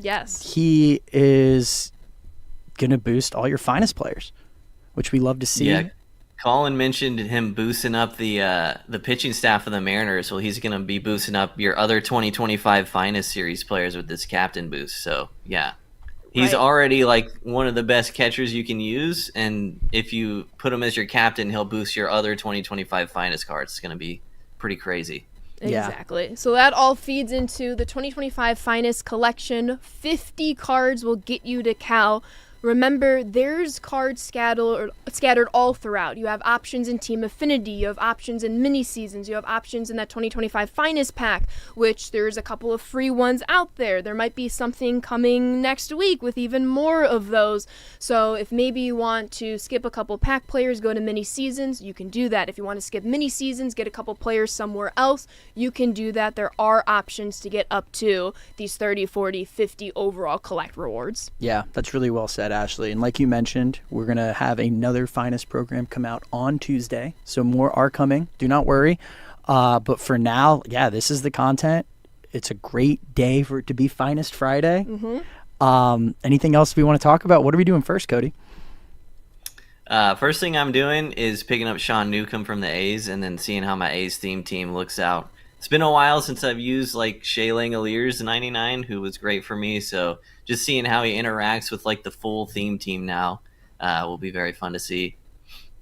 B: Yes.
A: He is gonna boost all your finest players, which we love to see.
C: Yeah. Colin mentioned him boosting up the pitching staff of the Mariners. Well, he's going to be boosting up your other 2025 Finest Series players with this captain boost. So, yeah. He's already like one of the best catchers you can use, and if you put him as your captain, he'll boost your other 2025 Finest cards. It's going to be pretty crazy.
B: Exactly. Yeah. So that all feeds into the 2025 Finest collection. 50 cards will get you to Cal. remember there's cards scattered all throughout. You have options in Team Affinity, you have options in mini seasons, you have options in that 2025 Finest Pack, which there's a couple of free ones out there. There might be something coming next week with even more of those. So if maybe you want to skip a couple pack players, go to mini seasons, you can do that. If you want to skip mini seasons, get a couple players somewhere else, you can do that. There are options to get up to these 30, 40, 50 overall collect rewards.
A: Yeah, that's really well said, Ashley. And like you mentioned, we're going to have another Finest program come out on Tuesday. So more are coming. Do not worry. But for now, yeah, this is the content. It's a great day for it to be Finest Friday. Anything else we want to talk about? What are we doing first, Cody?
C: First thing I'm doing is picking up Sean Newcomb from the A's and then seeing how my A's team looks out. It's been a while since I've used like Shea Langoliers 99, who was great for me. So just seeing how he interacts with like the full theme team now will be very fun to see.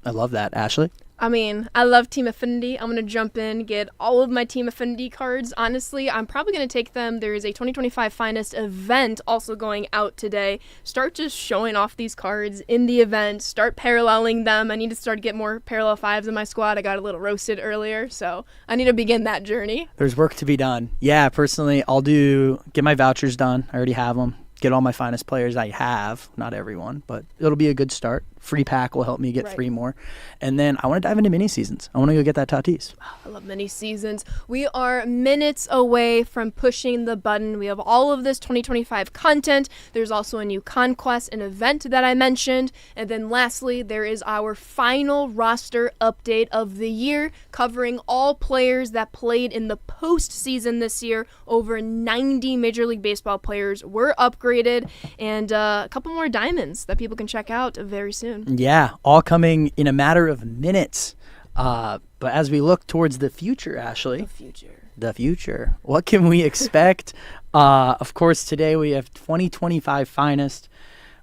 A: I love that. Ashley?
B: I mean, I love Team Affinity. I'm going to jump in, get all of my Team Affinity cards. Honestly, I'm probably going to take them. There is a 2025 Finest event also going out today. Start just showing off these cards in the event. Start paralleling them. I need to start to get more parallel 5s in my squad. I got a little roasted earlier, so I need to begin that journey.
A: There's work to be done. Yeah, personally, I'll get my vouchers done. I already have them. Get all my Finest players I have. Not everyone, but it'll be a good start. Free pack will help me get 3 more. And then I want to dive into mini seasons. I want to go get that Tatis.
B: I love mini seasons. We are minutes away from pushing the button. We have all of this 2025 content. There's also a new conquest, an event that I mentioned. And then lastly, there is our final roster update of the year, covering all players that played in the postseason this year. Over 90 Major League Baseball players were upgraded, and a couple more diamonds that people can check out very soon.
A: Yeah, all coming in a matter of minutes. But as we look towards the future, Ashley. The future. What can we expect? Of course, today we have 2025 Finest.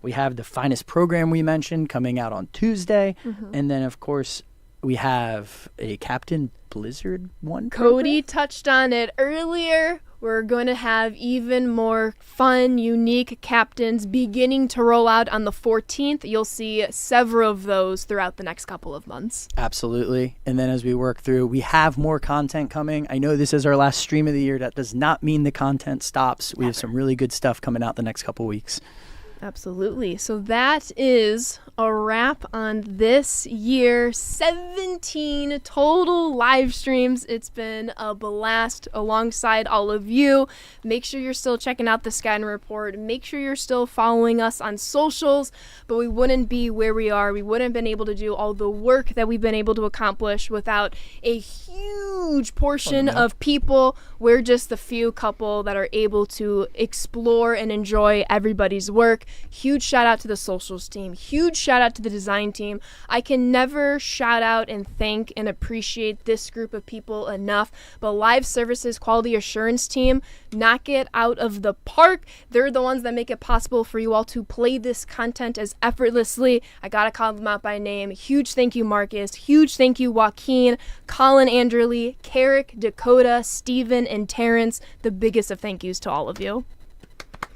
A: We have the Finest program we mentioned coming out on Tuesday. And then, of course, we have a Captain Blizzard one.
B: Cody touched on it earlier. We're going to have even more fun, unique captains beginning to roll out on the 14th. You'll see several of those throughout the next couple of months.
A: Absolutely. And then as we work through, we have more content coming. I know this is our last stream of the year. That does not mean the content stops. We have some really good stuff coming out the next couple weeks.
B: Absolutely. So that is a wrap on this year. 17 total live streams. It's been a blast alongside all of you. Make sure you're still checking out the Scouting Report. Make sure you're still following us on socials. But we wouldn't be where we are. We wouldn't have been able to do all the work that we've been able to accomplish without a huge portion of people. We're just the few couple that are able to explore and enjoy everybody's work. Huge shout out to the socials team. Huge shout out to the design team. I can never shout out and thank and appreciate this group of people enough. But Live Services Quality Assurance team, knock it out of the park. They're the ones that make it possible for you all to play this content as effortlessly. I gotta call them out by name. Huge thank you, Marcus. Huge thank you, Joaquin, Colin Anderley, Carrick, Dakota, Steven, and Terrence. The biggest of thank yous to all of you.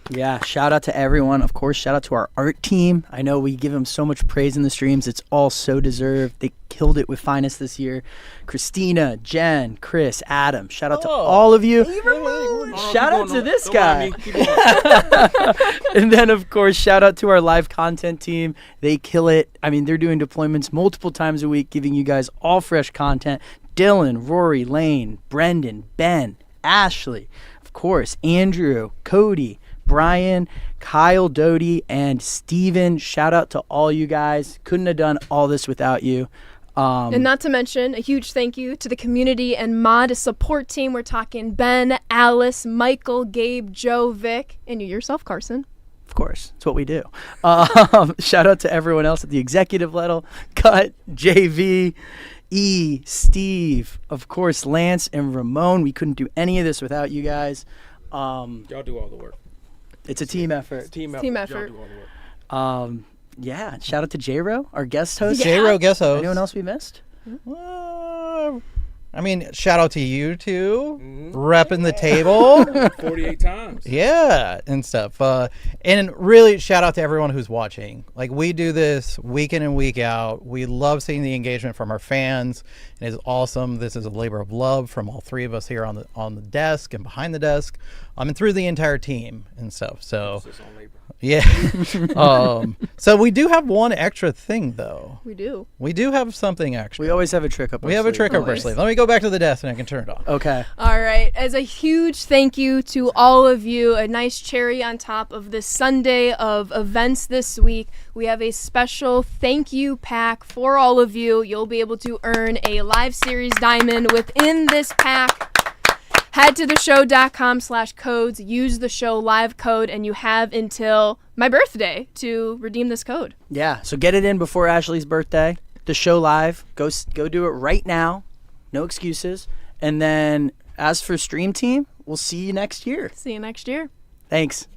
A: Yeah, shout out to everyone. Of course, shout out to our art team. I know we give them so much praise in the streams. It's all so deserved. They killed it with Finest this year. Christina, Jen, Chris, Adam. Shout out to all of you. Shout out to this guy. And then, of course, shout out to our live content team. They kill it. I mean, they're doing deployments multiple times a week, giving you guys all fresh content. Dylan, Rory, Lane, Brendan, Ben, Ashley, of course, Andrew, Cody, Brian, Kyle, Doty, and Steven. Shout out to all you guys. Couldn't have done all this without you.
B: And not to mention a huge thank you to the community and mod support team. We're talking Ben, Alice, Michael, Gabe, Joe, Vic, and you yourself, Carson.
A: Of course, it's what we do. Shout out to everyone else at the executive level. Cut, JV, E, Steve, of course, Lance and Ramon. We couldn't do any of this without you guys.
E: Y'all do all the work.
A: It's a team effort.
B: Team effort.
E: Y'all do all the work.
A: Yeah, shout out to J-Ro, our guest host.
B: Yeah.
D: J-Ro guest host.
A: Anyone else we missed?
D: I mean, shout out to you two, repping the table.
E: 48 times.
D: Yeah, and stuff. And really, shout out to everyone who's watching. Like, we do this week in and week out. We love seeing the engagement from our fans. It is awesome. This is a labor of love from all three of us here on the desk and behind the desk, and through the entire team and stuff. So, yeah. So we do have one extra thing, though.
B: We do.
D: We do have something extra.
A: We always have a trick up our
D: We have a trick up our sleeve. Let me go back to the desk and I can turn it on.
A: Okay.
B: All right. As a huge thank you to all of you, a nice cherry on top of this Sunday of events this week, we have a special thank you pack for all of you. You'll be able to earn a Live Series Diamond within this pack. Head to theshow.com/codes, use the show live code, and you have until my birthday to redeem this code.
A: Yeah, so get it in before Ashley's birthday. The show live. Go do it right now. No excuses. And then as for Stream Team, we'll see you next year.
B: See you next year.
A: Thanks.